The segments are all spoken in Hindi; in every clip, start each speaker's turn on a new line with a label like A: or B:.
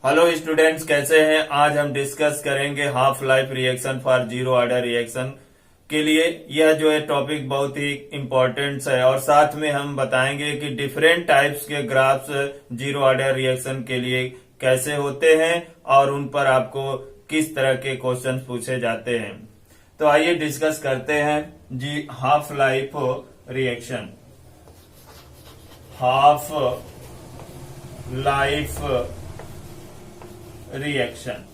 A: हेलो स्टूडेंट्स, कैसे हैं। आज हम डिस्कस करेंगे half life reaction for zero order reaction के लिए। यह जो है टॉपिक बहुत ही इम्पोर्टेंट है और साथ में हम बताएंगे कि डिफरेंट टाइप्स के ग्राफ्स जीरो ऑर्डर रिएक्शन के लिए कैसे होते हैं और उन पर आपको किस तरह के क्वेश्चन पूछे जाते हैं। तो आइए डिस्कस करते हैं जी half life reaction. Half life reaction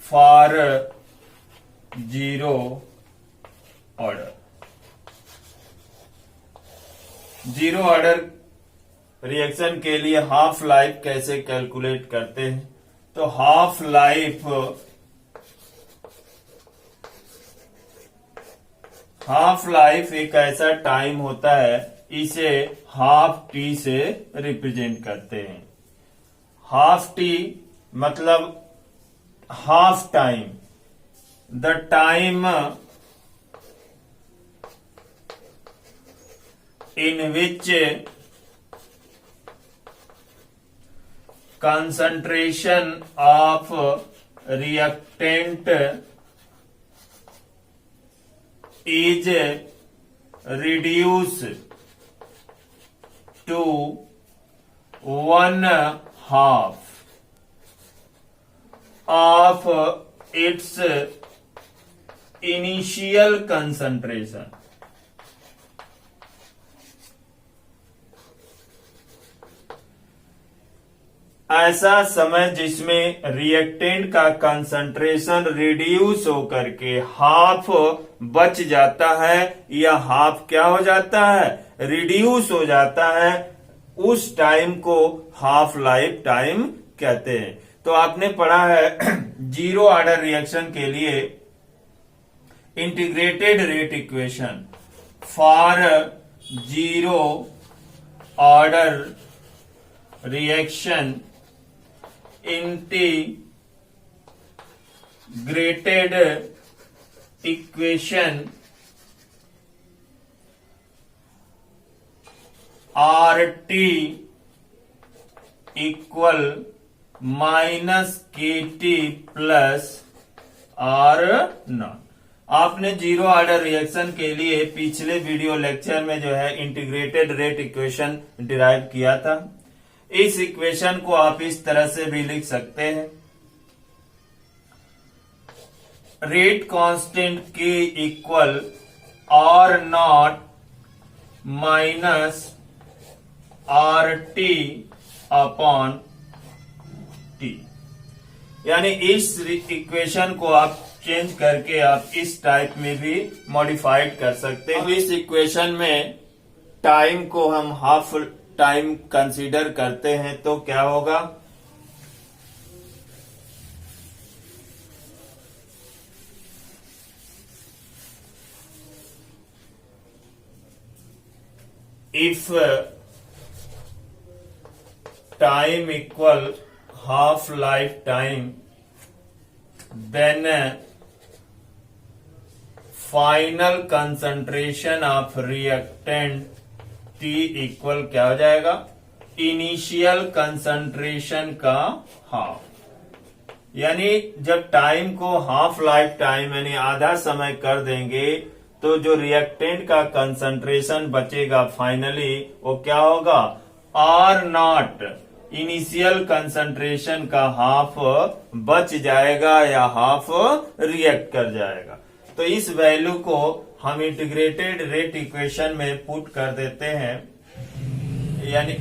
A: for zero order. Zero order reaction के लिए हाफ लाइफ कैसे कैलकुलेट करते हैं। तो हाफ लाइफ एक ऐसा टाइम होता है, इसे हाफ टी से रिप्रेजेंट करते हैं। हाफ टी मतलब half time, the time in which concentration of reactant is reduced to 1/2 of its initial concentration। ऐसा समय जिसमें रिएक्टेंट का कंसंट्रेशन रिड्यूस होकर के हाफ बच जाता है या हाफ क्या हो जाता है, रिड्यूस हो जाता है, उस टाइम को हाफ लाइफ टाइम कहते हैं। तो आपने पढ़ा है जीरो ऑर्डर रिएक्शन के लिए integrated rate equation for zero order reaction integrated equation RT equal -KT plus R0। आपने जीरो ऑर्डर रिएक्शन के लिए पिछले वीडियो लेक्चर में जो है इंटीग्रेटेड रेट इक्वेशन डिराइव किया था। इस इक्वेशन को आप इस तरह से भी लिख सकते हैं, rate constant K equal R0 minus RT upon T। यानी इस इक्वेशन को आप चेंज करके आप इस टाइप में भी मॉडिफाइड कर सकते हैं। अब इस इक्वेशन में टाइम को हम हाफ टाइम कंसीडर करते हैं तो क्या होगा, if time equal half life time then final concentration of reactant T equal क्या हो जाएगा, इनिशियल कंसंट्रेशन का हाफ। यानी जब टाइम को हाफ लाइफ टाइम यानी आधा समय कर देंगे तो जो रिएक्टेंट का कंसंट्रेशन बचेगा फाइनली वो क्या होगा, R0 इनिशियल कंसंट्रेशन का हाफ बच जाएगा या हाफ रिएक्ट कर जाएगा। तो इस वैल्यू को हम इंटीग्रेटेड रेट इक्वेशन में पुट कर देते हैं, यानी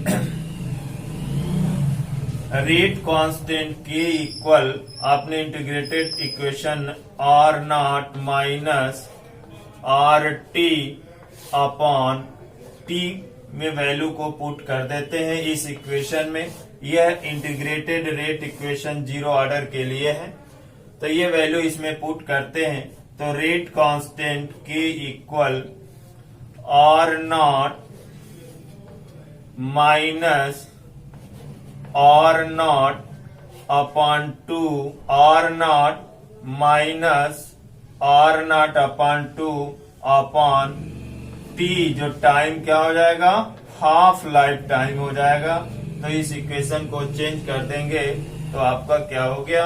A: रेट कांस्टेंट K इक्वल आपने integrated equation R0 minus RT upon T में वैल्यू को पुट कर देते हैं इस इक्वेशन में। यह integrated rate equation zero order के लिए है, तो ये वैल्यू इसमें पुट करते हैं। तो rate constant K equal R0 minus R0 upon 2 R0 minus R0 upon 2 upon T, जो टाइम क्या हो जाएगा, हाफ लाइफ टाइम हो जाएगा। तो इस इक्वेशन को चेंज कर देंगे तो आपका क्या हो गया,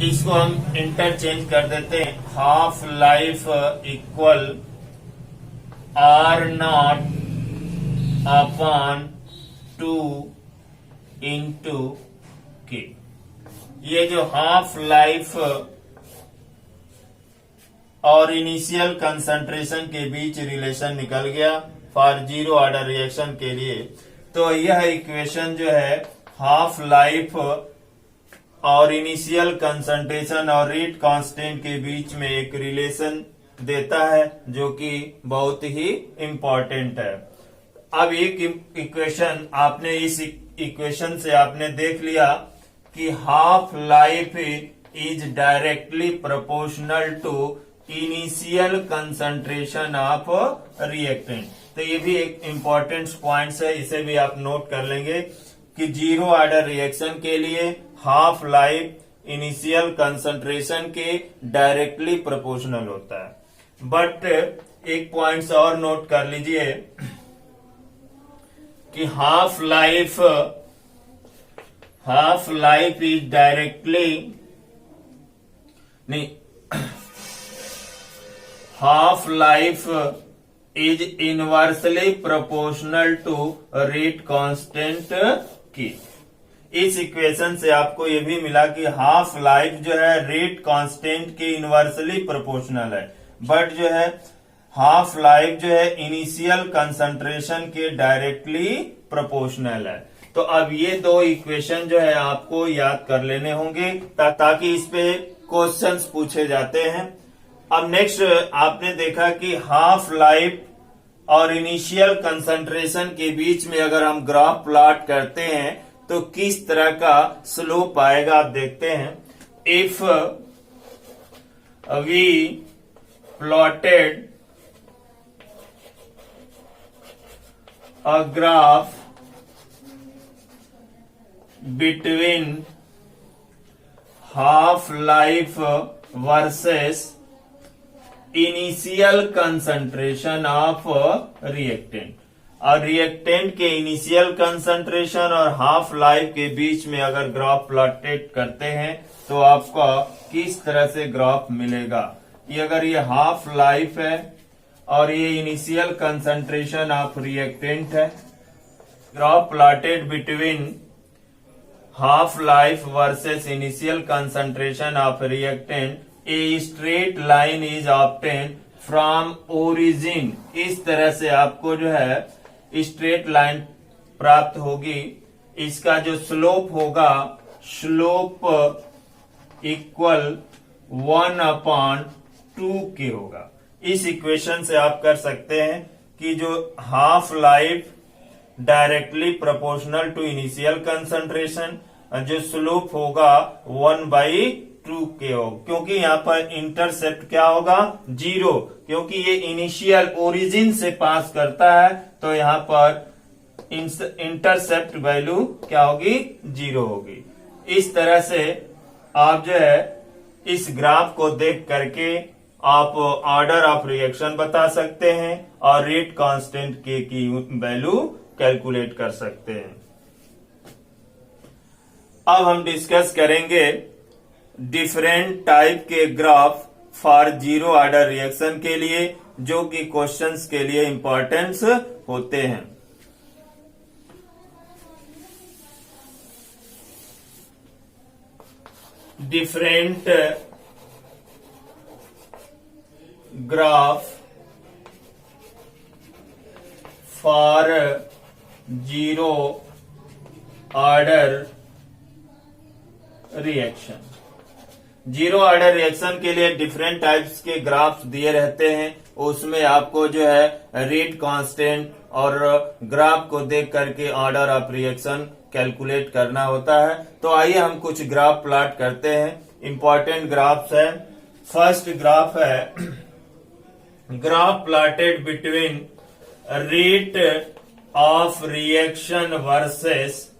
A: इसको हम इंटरचेंज कर देते हैं। Half life equal R0 upon 2 into के। ये जो हाफ लाइफ और इनिशियल कंसंट्रेशन के बीच रिलेशन निकल गया फॉर जीरो ऑर्डर रिएक्शन के लिए। तो यह इक्वेशन जो है हाफ लाइफ और इनिशियल कंसंट्रेशन और रेट कांस्टेंट के बीच में एक रिलेशन देता है जो कि बहुत ही इंपॉर्टेंट है। अब एक इक्वेशन आपने इस इक्वेशन से आपने देख लिया कि half life is directly proportional to initial concentration of reactant. तो ये भी एक इंपॉर्टेंट पॉइंट्स है, इसे भी आप नोट कर लेंगे कि जीरो ऑर्डर रिएक्शन के लिए हाफ लाइफ इनिशियल कंसंट्रेशन के डायरेक्टली प्रोपोर्शनल होता है। बट एक पॉइंट्स और नोट कर लीजिए कि हाफ लाइफ इज डायरेक्टली नहीं, half life is inversely proportional to rate constant की। इस इक्वेशन से आपको ये भी मिला कि हाफ लाइफ जो है रेट कांस्टेंट के इनवर्सली प्रोपोर्शनल है, बट जो है हाफ लाइफ जो है इनिशियल कंसंट्रेशन के डायरेक्टली प्रोपोर्शनल है। तो अब ये दो इक्वेशन जो है आपको याद कर लेने होंगे ताकि इस पे क्वेश्चंस पूछे जाते हैं। अब नेक्स्ट आपने देखा कि हाफ लाइफ और इनिशियल कंसंट्रेशन के बीच में अगर हम ग्राफ प्लॉट करते हैं तो किस तरह का स्लोप आएगा आप देखते हैं। If we plotted a graph between half life versus initial concentration of reactant, और रिएक्टेंट के इनिशियल कंसंट्रेशन और हाफ लाइफ के बीच में अगर ग्राफ प्लॉटेड करते हैं तो आपका किस तरह से ग्राफ मिलेगा। ये अगर ये हाफ लाइफ है और ये इनिशियल कंसंट्रेशन ऑफ रिएक्टेंट है, graph plotted between half life versus initial concentration of reactant, a straight line is obtain from origin. इस तरह से आपको जो है स्ट्रेट लाइन प्राप्त होगी। इसका जो स्लोप होगा, स्लोप इक्वल 1/2k होगा। इस इक्वेशन से आप कर सकते हैं कि जो half life directly proportional to initial concentration, जो स्लोप होगा 1/2k हो, क्योंकि यहाँ पर इंटरसेप्ट क्या होगा, 0, क्योंकि ये इनिशियल ओरिजिन से पास करता है तो यहाँ पर इंटरसेप्ट वैल्यू क्या होगी, 0 होगी। इस तरह से आप जो है इस ग्राफ को देख करके आप ऑर्डर ऑफ रिएक्शन बता सकते हैं और रेट कांस्टेंट के की वैल्यू कैलकुलेट कर सकते हैं। अब हम डिस्कस करेंगे डिफरेंट टाइप के graph for zero order reaction के लिए जो कि क्वेश्चंस के लिए इंपॉर्टेंस होते हैं। Different graph for zero order reaction. Zero order reaction के लिए डिफरेंट टाइप्स के ग्राफ्स दिए रहते हैं, उसमें आपको जो है रेट कांस्टेंट और ग्राफ को देख करके ऑर्डर ऑफ रिएक्शन कैलकुलेट करना होता है। तो आइए हम कुछ ग्राफ प्लॉट करते हैं। इंपॉर्टेंट ग्राफ्स है। फर्स्ट ग्राफ है graph plotted between rate of reaction versus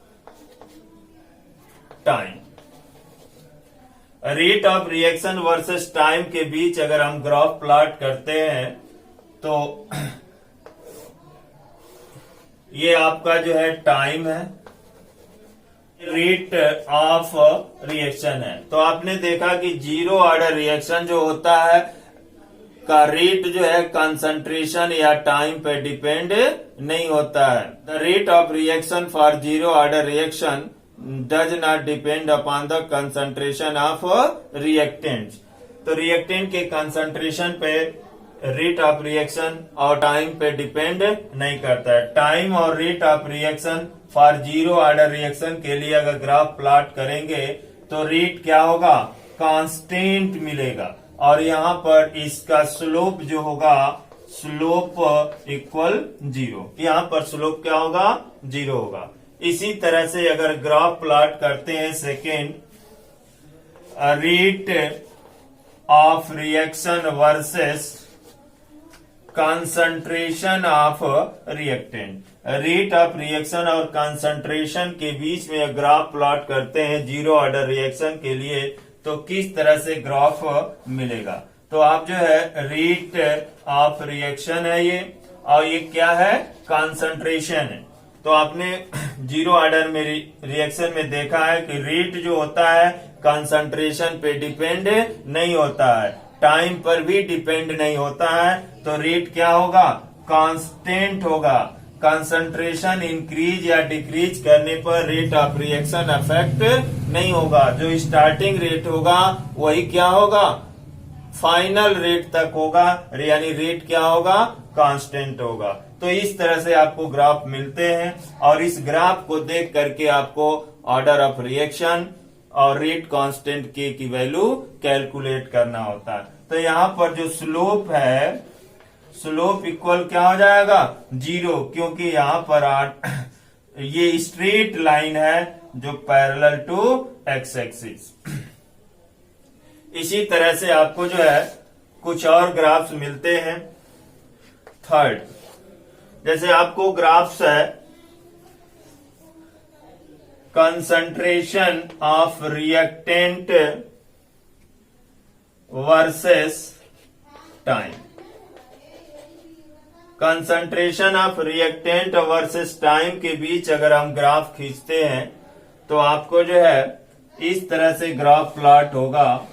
A: time. Rate of reaction versus time के बीच अगर हम ग्राफ प्लॉट करते हैं तो ये आपका जो है टाइम है, रेट ऑफ रिएक्शन है। तो आपने देखा कि जीरो ऑर्डर रिएक्शन जो होता है का रेट जो है कंसंट्रेशन या टाइम पे डिपेंड नहीं होता है। The rate of reaction for zero order reaction does not depend upon the concentration of reactants. तो रिएक्टेंट के कंसंट्रेशन पे रेट ऑफ रिएक्शन और टाइम पे डिपेंड नहीं करता है। टाइम और rate of reaction for zero order reaction के लिए अगर ग्राफ प्लॉट करेंगे तो रेट क्या होगा, कांस्टेंट मिलेगा, और यहाँ पर इसका स्लोप जो होगा, स्लोप इक्वल जीरो। यहाँ पर स्लोप क्या होगा, जीरो होगा। इसी तरह से अगर ग्राफ प्लॉट करते हैं second, rate of reaction versus concentration of reactant, rate of reaction और कंसंट्रेशन के बीच में ग्राफ प्लॉट करते हैं जीरो ऑर्डर रिएक्शन के लिए, तो किस तरह से ग्राफ मिलेगा। तो आप जो है रेट ऑफ रिएक्शन है ये, और ये क्या है, कंसंट्रेशन है। तो आपने जीरो ऑर्डर में रिएक्शन में देखा है कि रेट जो होता है कंसंट्रेशन पे डिपेंड नहीं होता है, टाइम पर भी डिपेंड नहीं होता है। तो रेट क्या होगा, कांस्टेंट होगा। कंसंट्रेशन इंक्रीज या डिक्रीज करने पर रेट ऑफ रिएक्शन अफेक्ट नहीं होगा। जो स्टार्टिंग रेट होगा वही क्या होगा, फाइनल रेट तक होगा, यानी रेट क्या होगा, कांस्टेंट होगा। तो इस तरह से आपको ग्राफ मिलते हैं, और इस ग्राफ को देख करके आपको ऑर्डर ऑफ रिएक्शन और रेट कांस्टेंट के की वैल्यू कैलकुलेट करना होता है। तो यहाँ पर जो स्लोप है, स्लोप इक्वल क्या हो जाएगा, जीरो, क्योंकि यहाँ पर ये स्ट्रेट लाइन है जो पैरेलल टू एक्स एक्सिस। इसी तरह से आपको जो है कुछ और ग्राफ्स मिलते हैं। थर्ड, जैसे आपको ग्राफ्स है concentration of reactant versus time, concentration of reactant versus time के बीच अगर हम ग्राफ खींचते हैं तो आपको जो है इस तरह से ग्राफ प्लॉट होगा।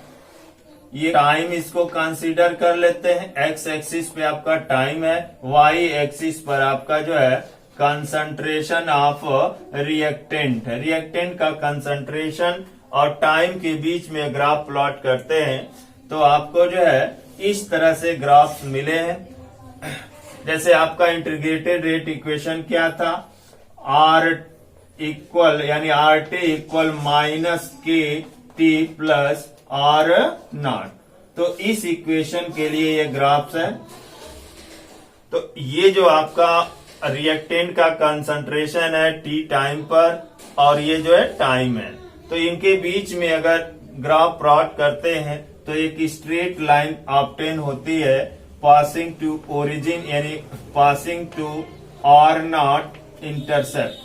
A: ये टाइम इसको कंसीडर कर लेते हैं, एक्स एक्सिस पे आपका टाइम है, वाई एक्सिस पर आपका जो है कंसंट्रेशन ऑफ रिएक्टेंट है। रिएक्टेंट का कंसंट्रेशन और टाइम के बीच में ग्राफ प्लॉट करते हैं तो आपको जो है इस तरह से ग्राफ मिले हैं। जैसे आपका इंटीग्रेटेड रेट इक्वेशन क्या था, आर इक्वल यानी आर टी इक्वल माइनस के टी प्लस आर नॉट। तो इस इक्वेशन के लिए ये ग्राफ्स है। तो ये जो आपका रिएक्टेंट का कंसंट्रेशन है टी टाइम पर, और ये जो है टाइम है, तो इनके बीच में अगर ग्राफ प्लॉट करते हैं तो एक स्ट्रेट लाइन ऑब्टेन होती है पासिंग टू ओरिजिन, यानी passing to R not intercept.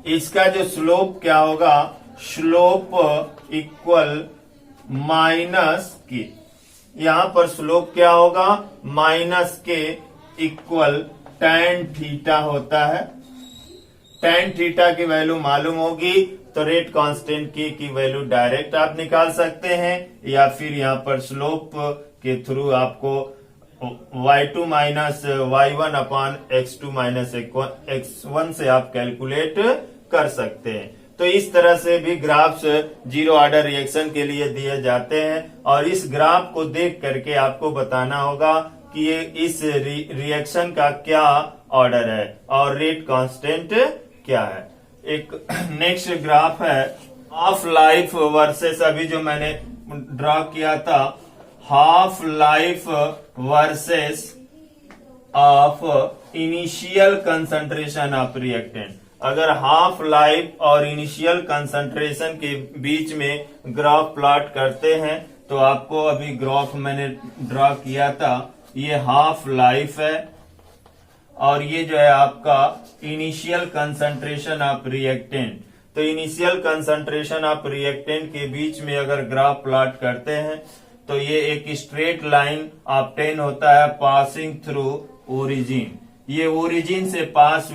A: इसका जो स्लोप क्या होगा, स्लोप इक्वल माइनस के, यहां पर स्लोप क्या होगा, माइनस के इक्वल tan थीटा होता है। tan थीटा की वैल्यू मालूम होगी तो रेट कांस्टेंट की वैल्यू डायरेक्ट आप निकाल सकते हैं, या फिर यहां पर स्लोप के थ्रू आपको y2 minus y1 upon x2 minus x1 से आप कैलकुलेट कर सकते हैं। तो इस तरह से भी ग्राफ्स जीरो ऑर्डर रिएक्शन के लिए दिए जाते हैं, और इस ग्राफ को देख करके आपको बताना होगा कि ये इस रिएक्शन का क्या ऑर्डर है और रेट कांस्टेंट क्या है। एक नेक्स्ट ग्राफ है हाफ लाइफ वर्सेस, अभी जो मैंने ड्रॉ किया था, half life versus of initial concentration of reactant. अगर हाफ लाइफ और इनिशियल कंसंट्रेशन के बीच में ग्राफ प्लॉट करते हैं तो आपको अभी ग्राफ मैंने ड्रॉ किया था, ये हाफ लाइफ है और ये जो है आपका इनिशियल कंसंट्रेशन ऑफ रिएक्टेंट। तो इनिशियल कंसंट्रेशन ऑफ रिएक्टेंट के बीच में अगर ग्राफ प्लॉट करते हैं तो ये एक स्ट्रेट लाइन ऑब्टेन होता है पासिंग थ्रू ओरिजिन, ये ओरिजिन से पास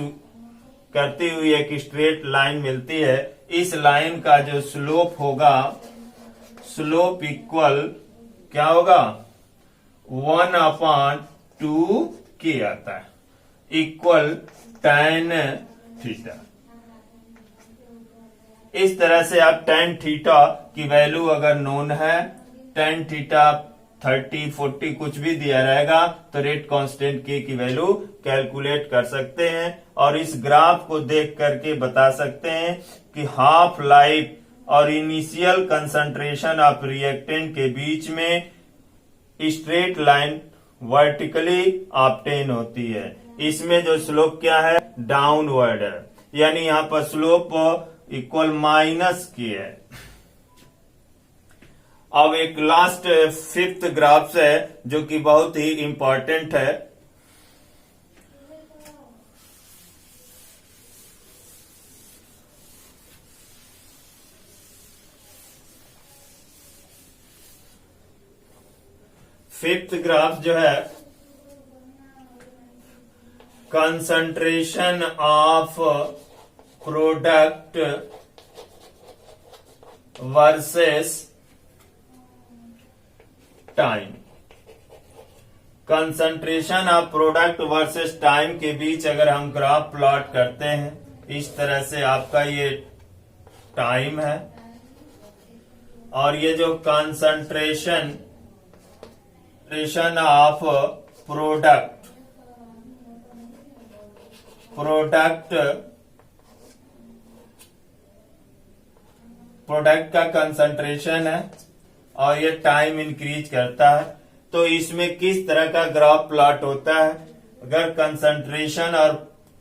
A: करती हुई एक स्ट्रेट लाइन मिलती है। इस लाइन का जो स्लोप होगा, स्लोप इक्वल क्या होगा, 1/2 के आता है, इक्वल tan थीटा। इस तरह से आप tan थीटा की वैल्यू अगर नोन है, tan थीटा 30, 40 कुछ भी दिया रहेगा, तो रेट कांस्टेंट के की वैल्यू कैलकुलेट कर सकते हैं और इस ग्राफ को देख करके बता सकते हैं कि हाफ लाइफ और इनिशियल कंसंट्रेशन ऑफ रिएक्टेंट के बीच में स्ट्रेट लाइन वर्टिकली ऑब्टेन होती है। इसमें जो स्लोप क्या है, डाउनवर्ड है, यानी यहां पर स्लोप इक्वल माइनस की है। अब एक लास्ट 5th ग्राफ है जो कि बहुत ही इंपॉर्टेंट है। फिफ्थ ग्राफ जो है, concentration of product versus time. Concentration of product versus time के बीच अगर हम ग्राफ प्लॉट करते हैं, इस तरह से आपका ये टाइम है और ये जो कंसंट्रेशन ऑफ प्रोडक्ट का कंसंट्रेशन है और ये टाइम इंक्रीज करता है। तो इसमें किस तरह का ग्राफ प्लॉट होता है, अगर कंसंट्रेशन और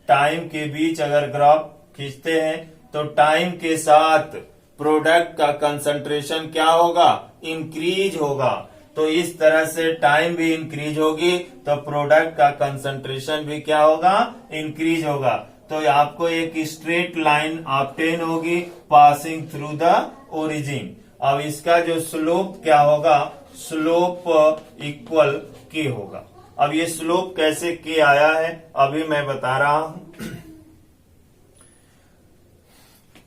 A: टाइम के बीच अगर ग्राफ खींचते हैं तो टाइम के साथ प्रोडक्ट का कंसंट्रेशन क्या होगा, इंक्रीज होगा। तो इस तरह से टाइम भी इंक्रीज होगी तो प्रोडक्ट का कंसंट्रेशन भी क्या होगा, इंक्रीज होगा। तो आपको एक स्ट्रेट लाइन ऑब्टेन होगी पासिंग थ्रू द ओरिजिन। अब इसका जो स्लोप क्या होगा, स्लोप इक्वल के होगा। अब ये स्लोप कैसे के आया है अभी मैं बता रहा हूं।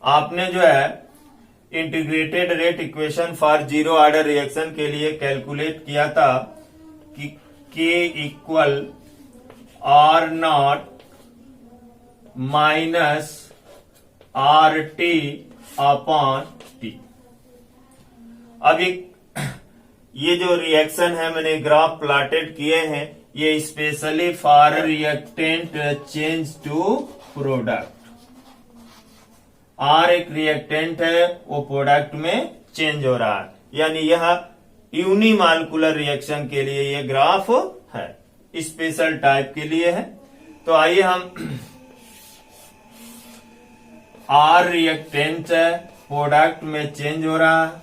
A: आपने जो है integrated rate equation for zero order reaction के लिए कैलकुलेट किया था कि K equal R0 minus RT upon T। अब ये जो रिएक्शन है मैंने ग्राफ प्लॉटेड किए हैं, ये specially for reactant change to product. R एक रिएक्टेंट है, वो प्रोडक्ट में चेंज हो रहा है, यानी यह यूनिमॉलिक्यूलर रिएक्शन के लिए ये ग्राफ है, स्पेशल टाइप के लिए है। तो आइए हम R रिएक्टेंट है, प्रोडक्ट में चेंज हो रहा है।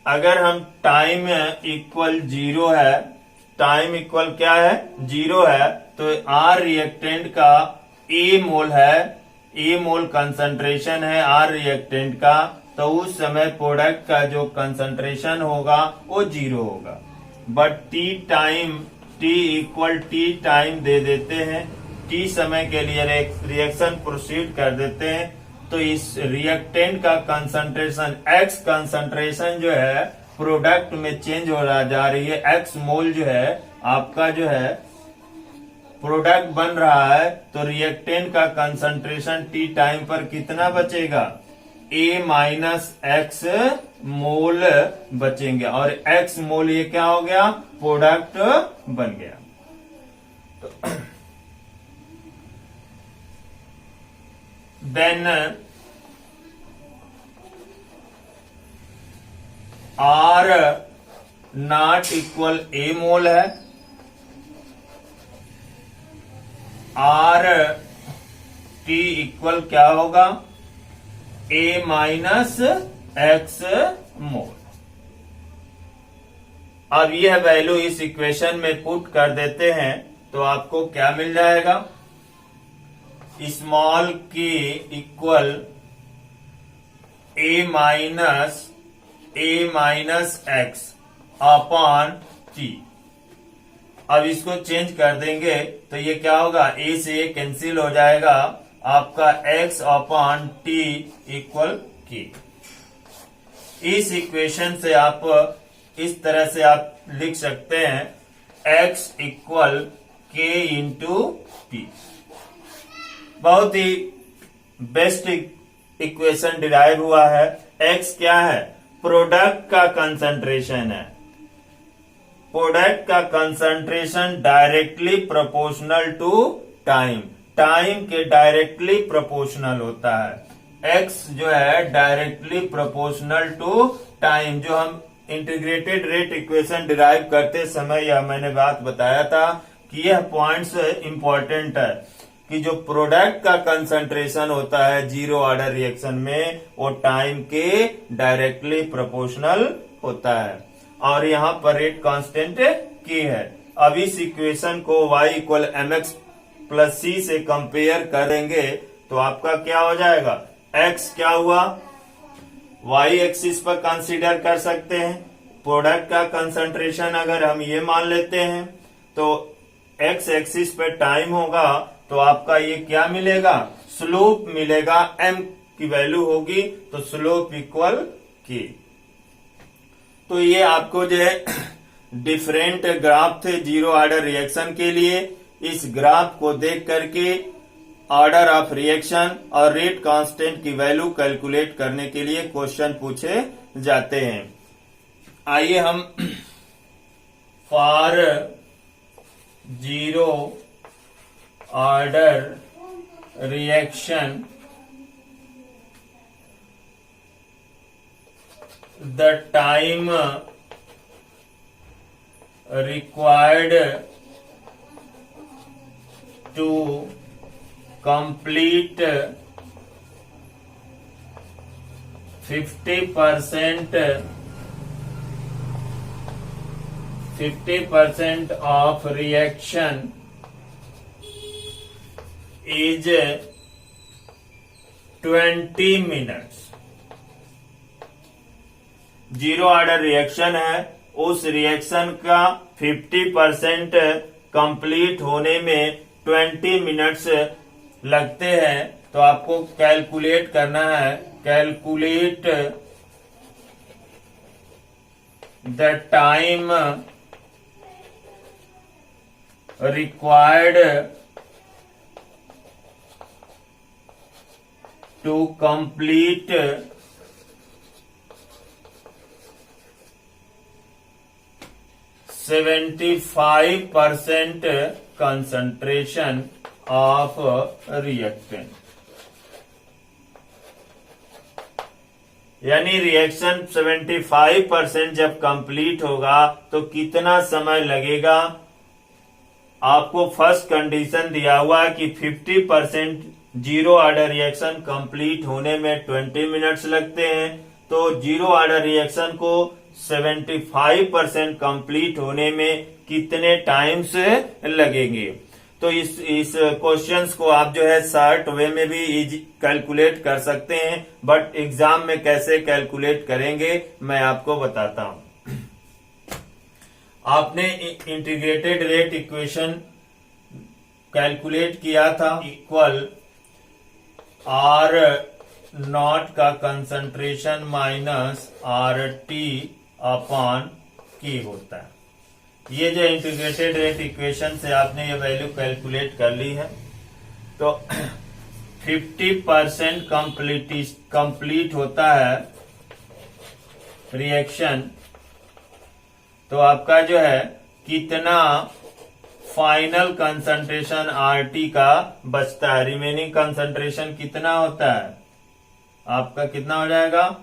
A: अगर हम टाइम इक्वल 0 है, टाइम इक्वल क्या है, 0 है, तो R रिएक्टेंट का A मोल है, A मोल कंसंट्रेशन है R रिएक्टेंट का, तो उस समय प्रोडक्ट का जो कंसंट्रेशन होगा वो 0 होगा। But T equal T time दे देते हैं, T समय के लिए रिएक्शन प्रोसीड कर देते हैं, तो इस रिएक्टेंट का कंसंट्रेशन X कंसंट्रेशन जो है प्रोडक्ट में चेंज हो रहा जा रही है। X मोल जो है आपका जो है प्रोडक्ट बन रहा है, तो रिएक्टेंट का कंसंट्रेशन T टाइम पर कितना बचेगा, A माइनस X मोल बचेंगे और X मोल ये क्या हो गया, प्रोडक्ट बन गया। तो then R not equal A mole है, R T इक्वल क्या होगा, A माइनस X मोल। अब यह वैल्यू इस इक्वेशन में पुट कर देते हैं तो आपको क्या मिल जाएगा, small k equal A minus X upon T। अब इसको चेंज कर देंगे तो ये क्या होगा, ए से ए कैंसिल हो जाएगा, आपका x अपॉन टी इक्वल के। इस इक्वेशन से आप इस तरह से आप लिख सकते हैं x इक्वल के इंटू टी। बहुत ही बेस्ट इक्वेशन डिराइव हुआ है। x क्या है, प्रोडक्ट का कंसंट्रेशन है। प्रोडक्ट का concentration directly proportional to time, time के डायरेक्टली प्रोपोर्शनल होता है। x जो है डायरेक्टली प्रोपोर्शनल टू टाइम। जो हम इंटीग्रेटेड रेट इक्वेशन डिराइव करते समय यह मैंने बात बताया था कि यह पॉइंट्स इंपॉर्टेंट है कि जो प्रोडक्ट का कंसंट्रेशन होता है जीरो ऑर्डर रिएक्शन में वो टाइम के डायरेक्टली प्रोपोर्शनल होता है, और यहाँ पर रेट कांस्टेंट की है। अब इस इक्वेशन को y equal mx plus c से कंपेयर करेंगे तो आपका क्या हो जाएगा, x क्या हुआ, y एक्सिस पर कंसीडर कर सकते हैं। प्रोडक्ट का कंसंट्रेशन अगर हम ये मान लेते हैं तो x एक्सिस पे टाइम होगा तो आपका ये क्या मिलेगा, स्लोप मिलेगा। m की वैल्यू होगी तो स्लोप इक्वल k। तो ये आपको जो है डिफरेंट ग्राफ थे जीरो ऑर्डर रिएक्शन के लिए। इस ग्राफ को देख करके ऑर्डर ऑफ रिएक्शन और रेट कांस्टेंट की वैल्यू कैलकुलेट करने के लिए क्वेश्चन पूछे जाते हैं। आइए हम for zero order reaction the time required to complete 50% of reaction is 20 minutes। Zero order reaction है, उस रिएक्शन का 50% कंप्लीट होने में 20 मिनट्स लगते हैं। तो आपको कैलकुलेट करना है, calculate the time required to complete 75% concentration of reactant। यानी रिएक्शन 75% जब कंप्लीट होगा तो कितना समय लगेगा। आपको फर्स्ट कंडीशन दिया हुआ है कि 50% जीरो ऑर्डर रिएक्शन कंप्लीट होने में 20 मिनट्स लगते हैं। तो जीरो ऑर्डर रिएक्शन को 75% कंप्लीट होने में कितने टाइम्स लगेंगे। तो इस क्वेश्चंस को आप जो है शॉर्ट वे में भी इजी कैलकुलेट कर सकते हैं, बट एग्जाम में कैसे कैलकुलेट करेंगे मैं आपको बताता हूं। आपने इंटीग्रेटेड रेट इक्वेशन कैलकुलेट किया था, इक्वल आर नॉट का concentration minus R T upon की होता है। ये जो इंटीग्रेटेड रेट इक्वेशन से आपने ये वैल्यू कैलकुलेट कर ली है। तो 50% कंप्लीट होता है रिएक्शन, तो आपका जो है कितना फाइनल कंसंट्रेशन आरटी का बचता है, रिमेनिंग कंसंट्रेशन कितना होता है आपका, कितना हो जाएगा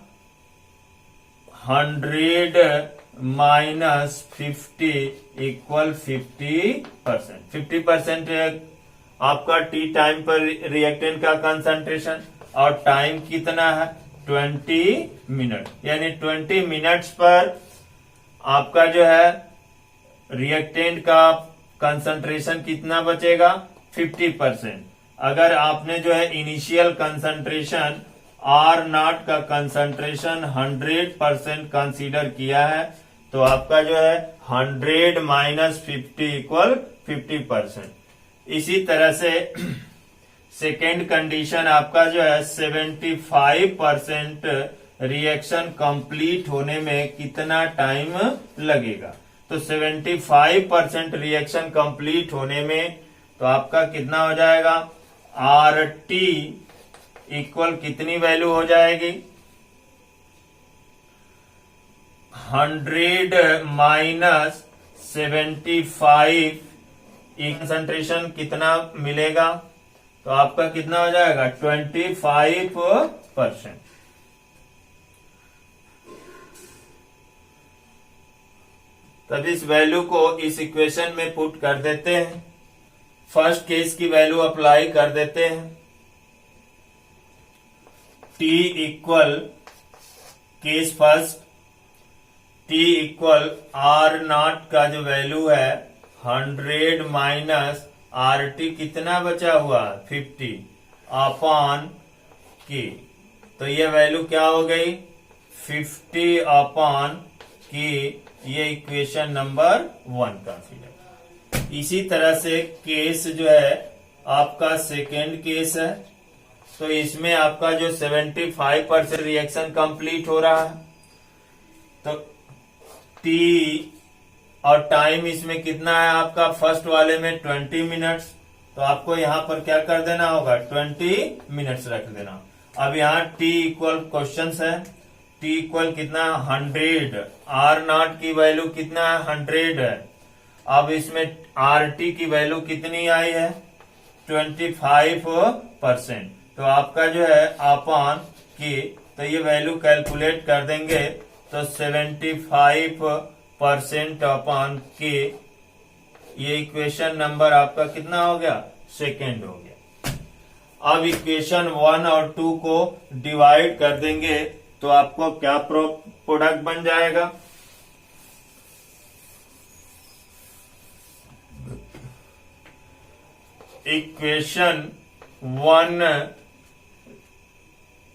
A: 100 माइनस 50 इक्वल 50%। 50% आपका टी टाइम पर रिएक्टेंट का कंसंट्रेशन, और टाइम कितना है 20 मिनट, यानी 20 मिनट्स पर आपका जो है रिएक्टेंट का कंसंट्रेशन कितना बचेगा 50%। अगर आपने जो है इनिशियल कंसंट्रेशन आर नॉट का कंसंट्रेशन 100% कंसीडर किया है तो आपका जो है 100 माइनस 50 इक्वल 50%। इसी तरह से सेकेंड कंडीशन आपका जो है 75% रिएक्शन कंप्लीट होने में कितना टाइम लगेगा। तो 75% रिएक्शन कंप्लीट होने में तो आपका कितना हो जाएगा, RT इक्वल कितनी वैल्यू हो जाएगी, 100 माइनस 75 कंसंट्रेशन कितना मिलेगा, तो आपका कितना हो जाएगा 25%। तब इस वैल्यू को इस इक्वेशन में पुट कर देते हैं। फर्स्ट केस की वैल्यू अप्लाई कर देते हैं। T equal case first, T equal R0 का जो वैल्यू है 100 माइनस RT कितना बचा हुआ 50 अपॉन K। तो ये वैल्यू क्या हो गई 50 अपॉन K। ये इक्वेशन नंबर 1 कंसीडर। इसी तरह से केस जो है आपका सेकेंड केस है। तो इसमें आपका जो 75% रिएक्शन कंप्लीट हो रहा है, तो T और टाइम इसमें कितना है आपका, फर्स्ट वाले में 20 मिनट्स। तो आपको यहां पर क्या कर देना होगा 20 मिनट्स रख देना। अब यहाँ T इक्वल क्वेश्चन है, T इक्वल कितना 100, R0 की वैल्यू कितना है 100 है। अब इसमें RT की वैल्यू कितनी आई है 25%। तो आपका जो है अपॉन की, तो ये वैल्यू कैलकुलेट कर देंगे तो 75% अपॉन के, ये इक्वेशन नंबर आपका कितना हो गया सेकेंड हो गया। अब इक्वेशन 1 और 2 को डिवाइड कर देंगे तो आपको क्या प्रोडक्ट बन जाएगा, equation 1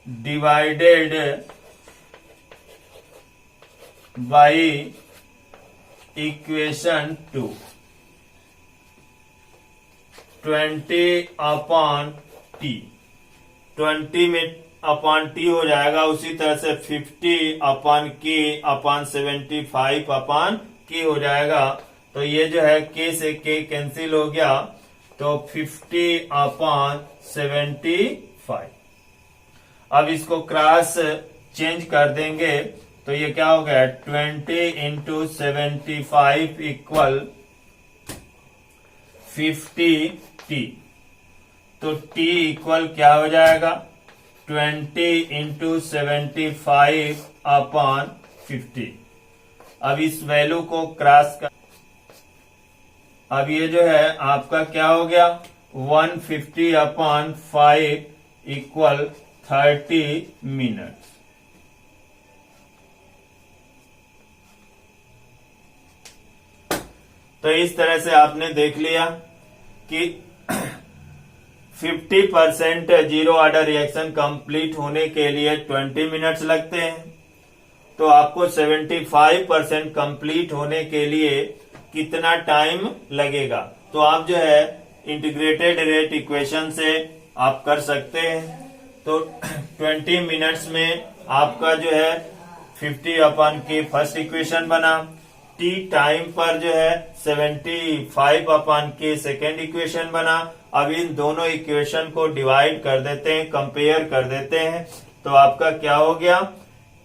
A: divided by equation 2, 20 upon T, 20 में अपॉन T हो जाएगा। उसी तरह से 50 upon K upon 75 upon K हो जाएगा। तो ये जो है K से K कैंसिल हो गया, तो 50 अपॉन 75। अब इसको क्रॉस चेंज कर देंगे तो ये क्या हो गया 20 इंटू 75 इक्वल 50T। तो T इक्वल क्या हो जाएगा 20 इंटू 75 अपॉन 50। अब इस वैल्यू को क्रॉस कर, अब ये जो है आपका क्या हो गया 150 अपॉन 5 इक्वल 30 मिनट। तो इस तरह से आपने देख लिया कि 50% जीरो ऑर्डर रिएक्शन कंप्लीट होने के लिए 20 मिनट्स लगते हैं। तो आपको 75% कंप्लीट होने के लिए कितना टाइम लगेगा, तो आप जो है इंटीग्रेटेड रेट इक्वेशन से आप कर सकते हैं। तो 20 मिनट्स में आपका जो है 50 अपॉन के फर्स्ट इक्वेशन बना, T टाइम पर जो है 75 अपॉन के सेकेंड इक्वेशन बना। अब इन दोनों इक्वेशन को डिवाइड कर देते हैं, कंपेयर कर देते हैं, तो आपका क्या हो गया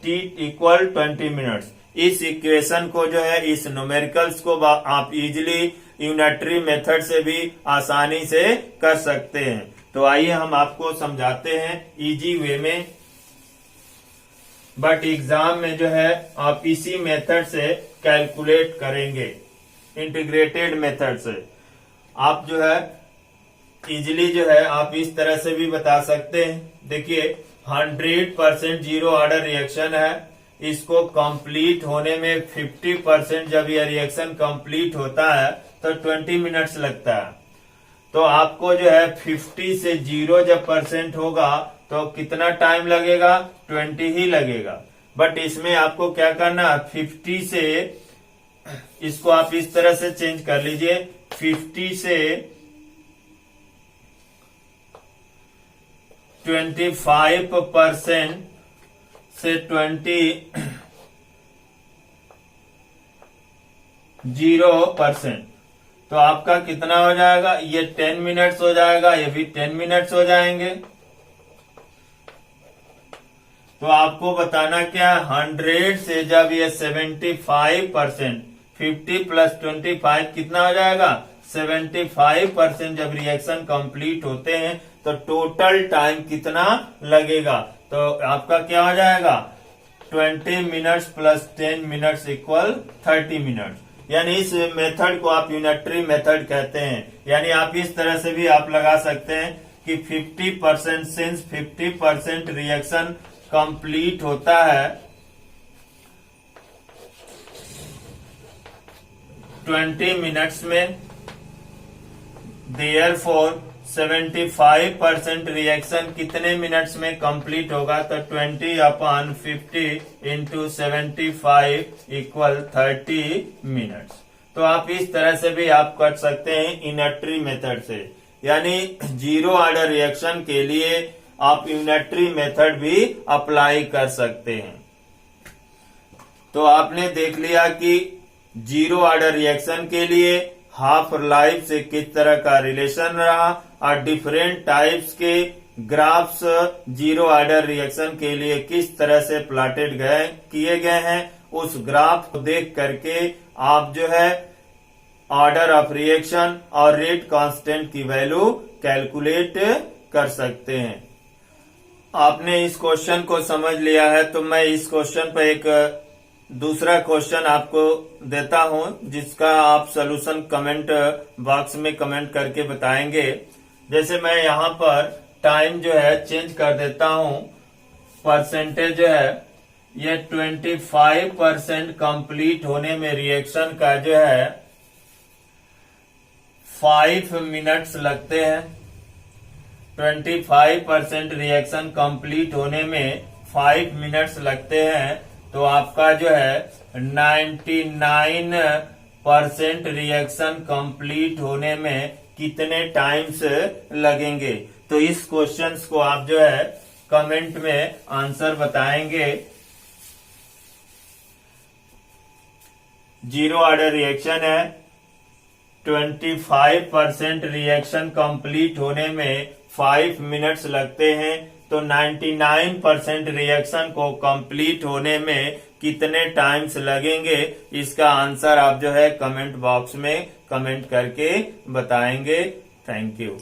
A: T इक्वल 20 मिनट्स। इस इक्वेशन को जो है इस न्यूमेरिकल्स को आप इजिली यूनिटरी मेथड से भी आसानी से कर सकते हैं। तो आइए हम आपको समझाते हैं इजी वे में, बट एग्जाम में जो है आप इसी मेथड से कैलकुलेट करेंगे, इंटीग्रेटेड मेथड से। आप जो है इजिली जो है आप इस तरह से भी बता सकते हैं। देखिए 100% जीरो ऑर्डर रिएक्शन है, इसको कंप्लीट होने में 50% जब यह रिएक्शन कंप्लीट होता है तो 20 मिनट्स लगता है। तो आपको जो है 50 से 0 जब % होगा तो कितना टाइम लगेगा 20 ही लगेगा। बट इसमें आपको क्या करना, 50 से इसको आप इस तरह से चेंज कर लीजिए, 50 से 25% से 0%, तो आपका कितना हो जाएगा, ये 10 मिनट्स हो जाएगा, ये भी 10 मिनट्स हो जाएंगे। तो आपको बताना क्या, 100 से जब ये 75%, 50 प्लस 25 कितना हो जाएगा, 75% जब रिएक्शन कंप्लीट होते हैं तो टोटल टाइम कितना लगेगा, तो आपका क्या हो जाएगा, 20 minutes plus 10 minutes equal 30 minutes. यानी इस मेथड को आप यूनिटरी मेथड कहते हैं। यानी आप इस तरह से भी आप लगा सकते हैं कि 50% सिंस 50% रिएक्शन कंप्लीट होता है 20 मिनट्स में, देयरफॉर 75% रिएक्शन कितने मिनट्स में कंप्लीट होगा, तो 20/50 इंटू 75 इक्वल 30 मिनट्स। तो आप इस तरह से भी आप कर सकते हैं यूनिटरी मेथड से। यानी जीरो ऑर्डर रिएक्शन के लिए आप यूनिटरी मेथड भी अप्लाई कर सकते हैं। तो आपने देख लिया कि जीरो ऑर्डर रिएक्शन के लिए हाफ लाइफ से किस तरह का रिलेशन रहा और डिफरेंट टाइप्स के ग्राफ्स जीरो ऑर्डर रिएक्शन के लिए किस तरह से प्लॉटेड किए गए हैं। उस ग्राफ को देख करके आप जो है ऑर्डर ऑफ रिएक्शन और रेट कांस्टेंट की वैल्यू कैलकुलेट कर सकते हैं। आपने इस क्वेश्चन को समझ लिया है तो मैं इस क्वेश्चन पर एक दूसरा क्वेश्चन आपको देता हूं जिसका आप सॉल्यूशन कमेंट बॉक्स में कमेंट करके बताएंगे। जैसे मैं यहां पर टाइम जो है चेंज कर देता हूं, परसेंटेज जो है ये 25% कंप्लीट होने में रिएक्शन का जो है 5 मिनट्स लगते हैं। 25% रिएक्शन कंप्लीट होने में 5 मिनट्स लगते हैं, तो आपका जो है 99% रिएक्शन कंप्लीट होने में कितने टाइम्स लगेंगे। तो इस क्वेश्चन को आप जो है कमेंट में आंसर बताएंगे। जीरो ऑर्डर रिएक्शन है, 25% रिएक्शन कंप्लीट होने में 5 मिनट्स लगते हैं, तो 99% रिएक्शन को कंप्लीट होने में कितने टाइम्स लगेंगे, इसका आंसर आप जो है कमेंट बॉक्स में कमेंट करके बताएंगे। Thank you.